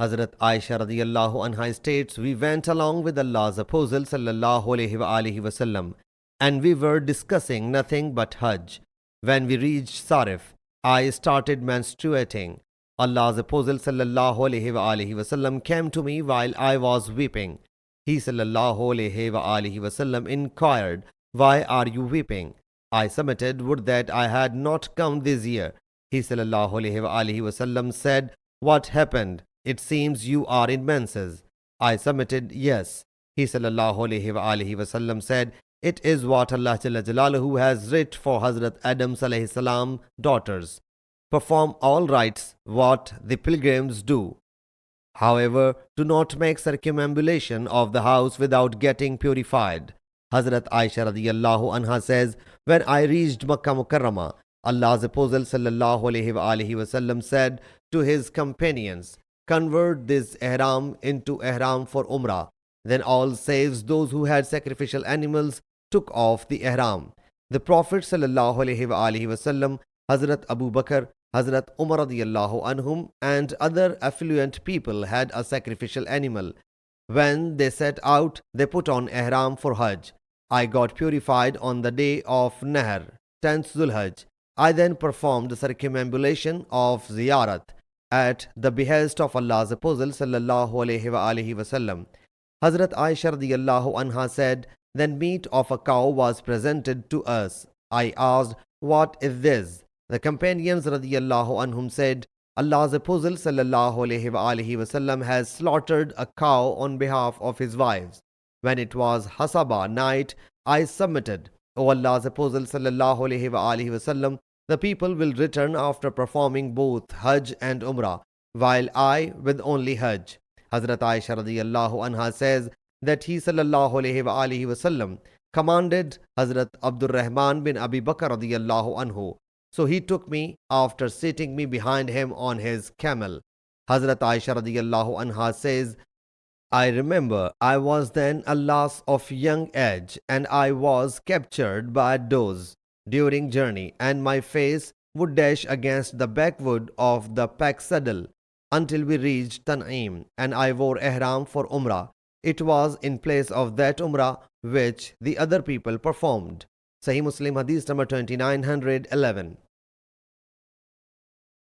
Hazrat Aisha radiyallahu anha states, we went along with Allah's Apostle sallallahu alaihi wasallam and we were discussing nothing but Hajj. When we reached Sarif, I started menstruating. Allah's Apostle sallallahu alaihi wasallam came to me while I was weeping. He sallallahu alaihi wasallam inquired, why are you weeping? I submitted, would that I had not come this year. He sallallahu alaihi wasallam said, what happened? It seems you are in menses. I submitted, yes. He sallallahu alaihi wasallam said, it is what Allah Jalla Jalaluhu has writ for Hazrat Adam's alayhi salam daughters. Perform all rites what the pilgrims do. However, do not make circumambulation of the house without getting purified. Hazrat Aisha radiyallahu anha says, when I reached Makkah Mukarramah, Allah's Apostle sallallahu alaihi wasallam said to his companions, convert this ihram into ihram for Umrah. Then all save those who had sacrificial animals took off the ihram. The Prophet sallallahu alaihi wasallam, Hazrat Abu Bakr, Hazrat Umar radiyallahu anhum and other affluent people had a sacrificial animal. When they set out, they put on ihram for Hajj. I got purified on the day of Nahr, 10th Zulhajj. I then performed the circumambulation of ziyarat at the behest of Allah's Apostle sallallahu alaihi wasallam. Hazrat Aisha radiyallahu anha said, then meat of a cow was presented to us. I asked, what is this? The companions radiyallahu anhum said, Allah's Apostle sallallahu alaihi wasallam has slaughtered a cow on behalf of his wives. When it was Hasaba night, I submitted, O Allah's Apostle sallallahu alaihi wasallam, the people will return after performing both Hajj and Umrah, while I with only Hajj. Hazrat Aisha radiyallahu anha says that he sallallahu alaihi wasallam commanded Hazrat Abdul Rahman bin Abi Bakr radiyallahu anhu. So he took me after sitting me behind him on his camel. Hazrat Aisha radiyallahu anha says, I remember I was then a lass of young age and I was captured by a doze during journey and my face would dash against the backwood of the pack saddle until we reached Tan'im and I wore ihram for Umrah. It was in place of that Umrah which the other people performed. Sahih Muslim Hadees number 2911.